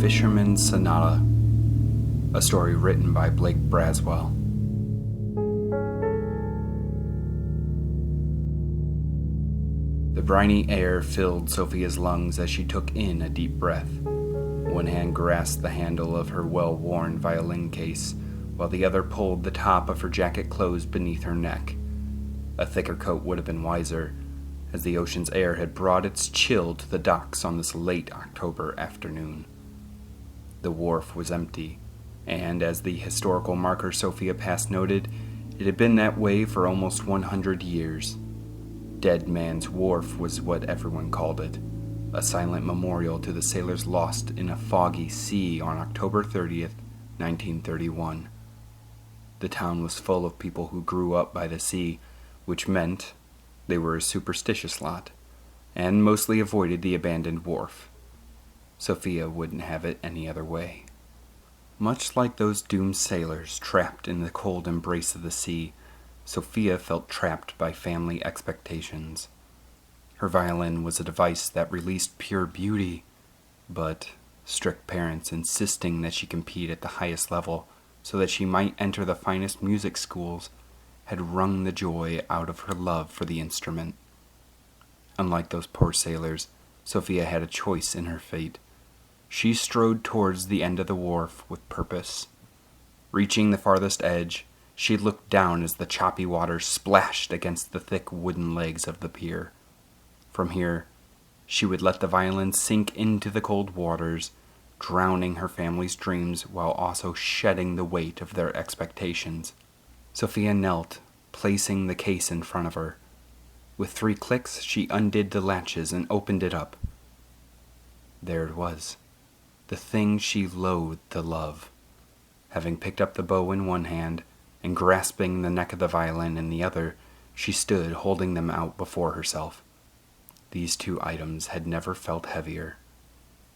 Fisherman Sonata, a story written by Blake Braswell. The briny air filled Sophia's lungs as she took in a deep breath. One hand grasped the handle of her well-worn violin case, while the other pulled the top of her jacket closed beneath her neck. A thicker coat would have been wiser, as the ocean's air had brought its chill to the docks on this late October afternoon. The wharf was empty, and as the historical marker Sophia passed noted, it had been that way for almost 100 years. Dead Man's Wharf was what everyone called it, a silent memorial to the sailors lost in a foggy sea on October 30th, 1931. The town was full of people who grew up by the sea, which meant they were a superstitious lot, and mostly avoided the abandoned wharf. Sophia wouldn't have it any other way. Much like those doomed sailors trapped in the cold embrace of the sea, Sophia felt trapped by family expectations. Her violin was a device that released pure beauty, but strict parents insisting that she compete at the highest level so that she might enter the finest music schools had wrung the joy out of her love for the instrument. Unlike those poor sailors, Sophia had a choice in her fate. She strode towards the end of the wharf with purpose. Reaching the farthest edge, she looked down as the choppy water splashed against the thick wooden legs of the pier. From here, she would let the violin sink into the cold waters, drowning her family's dreams while also shedding the weight of their expectations. Sophia knelt, placing the case in front of her. With 3 clicks, she undid the latches and opened it up. There it was, the thing she loathed to love. Having picked up the bow in one hand and grasping the neck of the violin in the other, she stood holding them out before herself. These 2 items had never felt heavier.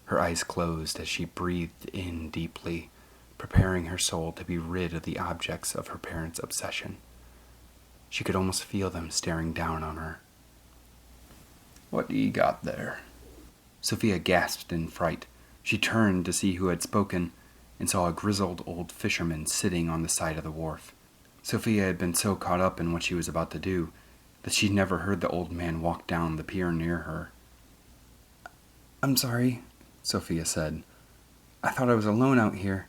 Her eyes closed as she breathed in deeply, preparing her soul to be rid of the objects of her parents' obsession. She could almost feel them staring down on her. "What do you got there?" Sophia gasped in fright. She turned to see who had spoken, and saw a grizzled old fisherman sitting on the side of the wharf. Sophia had been so caught up in what she was about to do that she'd never heard the old man walk down the pier near her. "I'm sorry," Sophia said. "I thought I was alone out here."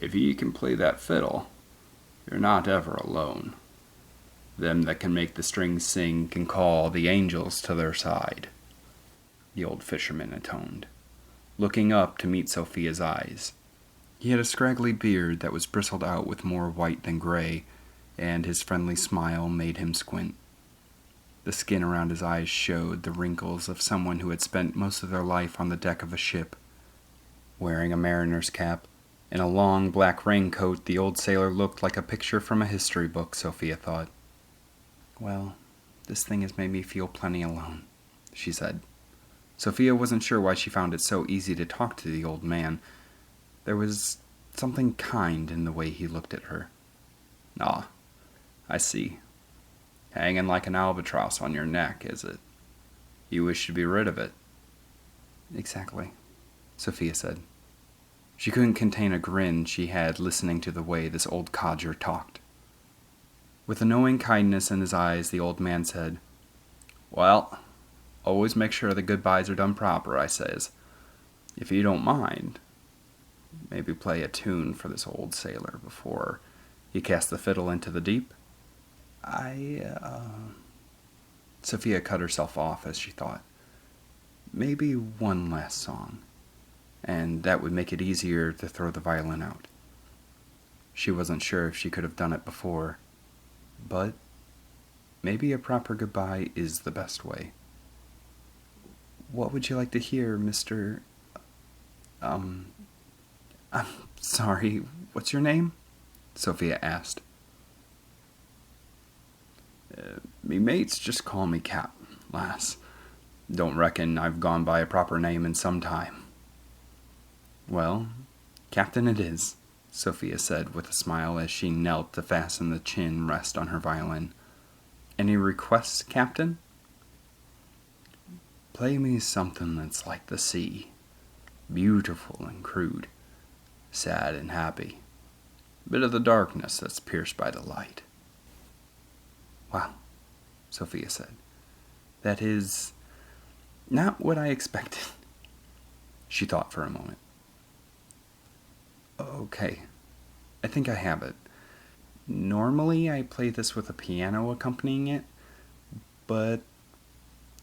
"If you can play that fiddle, you're not ever alone. Them that can make the strings sing can call the angels to their side," the old fisherman intoned, looking up to meet Sophia's eyes. He had a scraggly beard that was bristled out with more white than gray, and his friendly smile made him squint. The skin around his eyes showed the wrinkles of someone who had spent most of their life on the deck of a ship. Wearing a mariner's cap and a long black raincoat, the old sailor looked like a picture from a history book, Sophia thought. "Well, this thing has made me feel plenty alone," she said. Sophia wasn't sure why she found it so easy to talk to the old man. There was something kind in the way he looked at her. "Ah, I see. Hanging like an albatross on your neck, is it? You wish to be rid of it." "Exactly," Sophia said. She couldn't contain a grin she had listening to the way this old codger talked. With a knowing kindness in his eyes, the old man said, "Well, always make sure the goodbyes are done proper, I says. If you don't mind, maybe play a tune for this old sailor before you cast the fiddle into the deep." Sophia cut herself off as she thought. Maybe one last song, and that would make it easier to throw the violin out. She wasn't sure if she could have done it before, but maybe a proper goodbye is the best way. "What would you like to hear, Mr. I'm sorry, what's your name?" Sophia asked. "Me mates just call me Cap, lass. Don't reckon I've gone by a proper name in some time." "Well, Captain it is," Sophia said with a smile as she knelt to fasten the chin rest on her violin. "Any requests, Captain?" "Play me something that's like the sea. beautiful and crude, sad and happy, bit of the darkness that's pierced by the light. Wow, Sophia said. That is not what I expected. She thought for a moment. Okay, I think I have it. Normally I play this with a piano accompanying it, but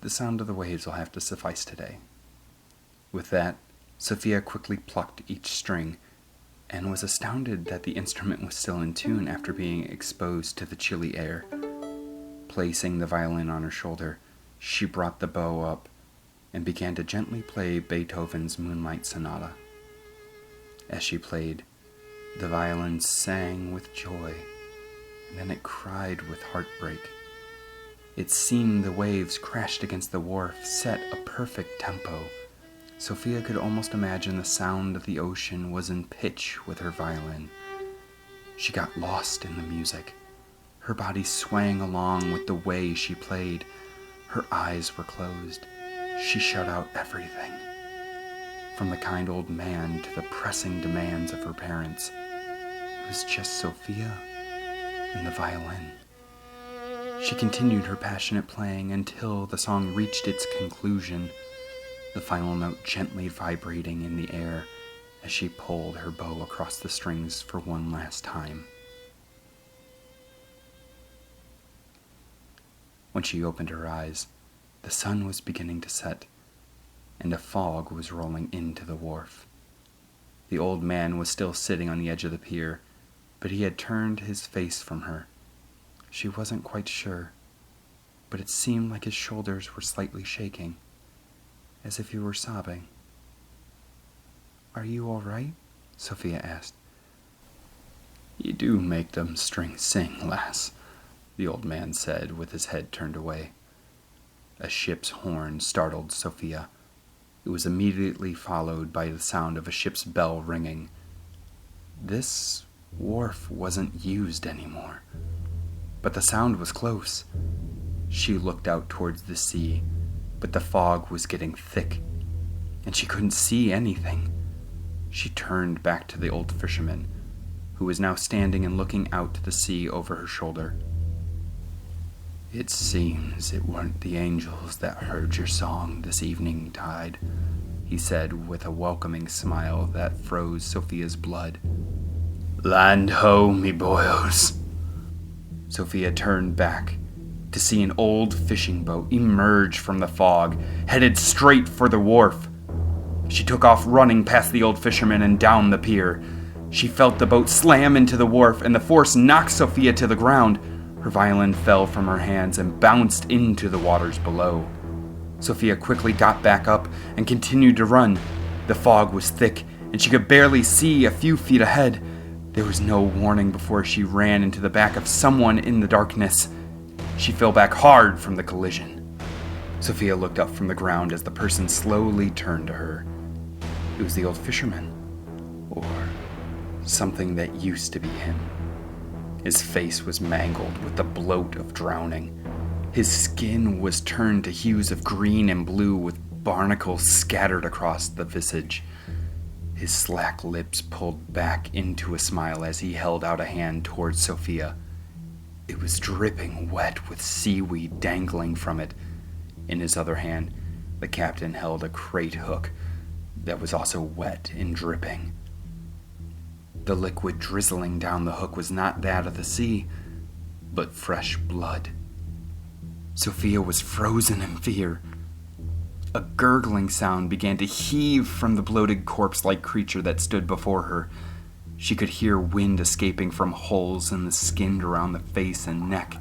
the sound of the waves will have to suffice today. With that, Sophia quickly plucked each string and was astounded that the instrument was still in tune after being exposed to the chilly air. Placing the violin on her shoulder, she brought the bow up and began to gently play Beethoven's Moonlight Sonata. As she played, the violin sang with joy, and then it cried with heartbreak. It seemed the waves crashed against the wharf, set a perfect tempo. Sophia could almost imagine the sound of the ocean was in pitch with her violin. She got lost in the music. Her body swaying along with the way she played. Her eyes were closed. She shut out everything, from the kind old man to the pressing demands of her parents. It was just Sophia and the violin. She continued her passionate playing until the song reached its conclusion, the final note gently vibrating in the air as she pulled her bow across the strings for one last time. When she opened her eyes, the sun was beginning to set, and a fog was rolling into the wharf. The old man was still sitting on the edge of the pier, but he had turned his face from her. She wasn't quite sure, but it seemed like his shoulders were slightly shaking, as if he were sobbing. "Are you all right?" Sophia asked. "You do make them strings sing, lass," the old man said with his head turned away. A ship's horn startled Sophia. It was immediately followed by the sound of a ship's bell ringing. This wharf wasn't used anymore, but the sound was close. She looked out towards the sea, but the fog was getting thick, and she couldn't see anything. She turned back to the old fisherman, who was now standing and looking out to the sea over her shoulder. "It seems it weren't the angels that heard your song this evening tide," he said with a welcoming smile that froze Sophia's blood. "Land ho, me boyos." Sophia turned back to see an old fishing boat emerge from the fog, headed straight for the wharf. She took off running past the old fisherman and down the pier. She felt the boat slam into the wharf, and the force knocked Sophia to the ground. Her violin fell from her hands and bounced into the waters below. Sophia quickly got back up and continued to run. The fog was thick, and she could barely see a few feet ahead. There was no warning before she ran into the back of someone in the darkness. She fell back hard from the collision. Sophia looked up from the ground as the person slowly turned to her. It was the old fisherman, or something that used to be him. His face was mangled with the bloat of drowning. His skin was turned to hues of green and blue with barnacles scattered across the visage. His slack lips pulled back into a smile as he held out a hand towards Sophia. It was dripping wet with seaweed dangling from it. In his other hand, the captain held a crate hook that was also wet and dripping. The liquid drizzling down the hook was not that of the sea, but fresh blood. Sophia was frozen in fear. A gurgling sound began to heave from the bloated corpse-like creature that stood before her. She could hear wind escaping from holes in the skin around the face and neck.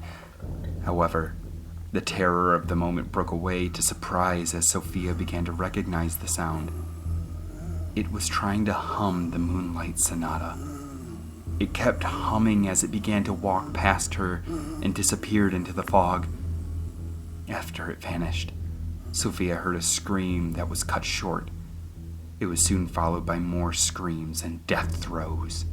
However, the terror of the moment broke away to surprise as Sophia began to recognize the sound. It was trying to hum the Moonlight Sonata. It kept humming as it began to walk past her and disappeared into the fog. After it vanished, Sophia heard a scream that was cut short. It was soon followed by more screams and death throes.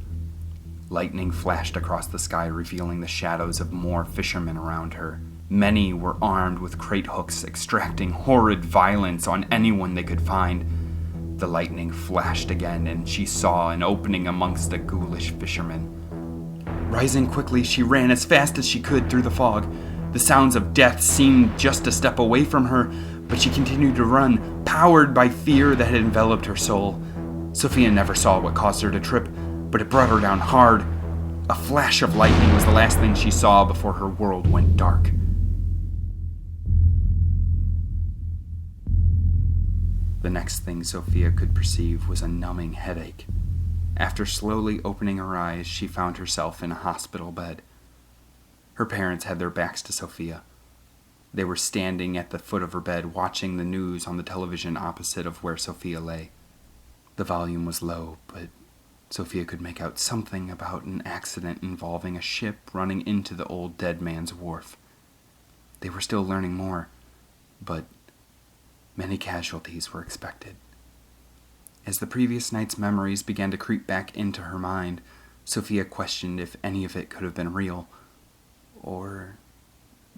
Lightning flashed across the sky, revealing the shadows of more fishermen around her. Many were armed with crate hooks, extracting horrid violence on anyone they could find. The lightning flashed again, and she saw an opening amongst a ghoulish fisherman. Rising quickly, she ran as fast as she could through the fog. The sounds of death seemed just a step away from her, but she continued to run, powered by fear that had enveloped her soul. Sophia never saw what caused her to trip, but it brought her down hard. A flash of lightning was the last thing she saw before her world went dark. The next thing Sophia could perceive was a numbing headache. After slowly opening her eyes, she found herself in a hospital bed. Her parents had their backs to Sophia. They were standing at the foot of her bed, watching the news on the television opposite of where Sophia lay. The volume was low, but Sophia could make out something about an accident involving a ship running into the old dead man's wharf. They were still learning more, but many casualties were expected. As the previous night's memories began to creep back into her mind, Sophia questioned if any of it could have been real. Or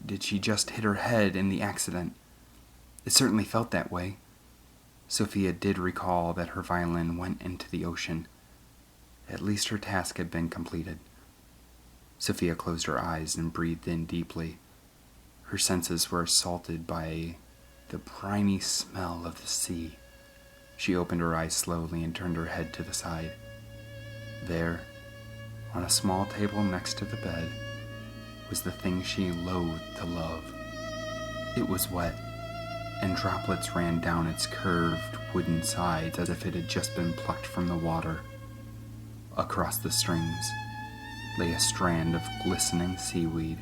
did she just hit her head in the accident? It certainly felt that way. Sophia did recall that her violin went into the ocean. At least her task had been completed. Sophia closed her eyes and breathed in deeply. Her senses were assaulted by the briny smell of the sea. She opened her eyes slowly and turned her head to the side. There, on a small table next to the bed, was the thing she loathed to love. It was wet, and droplets ran down its curved wooden sides as if it had just been plucked from the water. Across the strings lay a strand of glistening seaweed.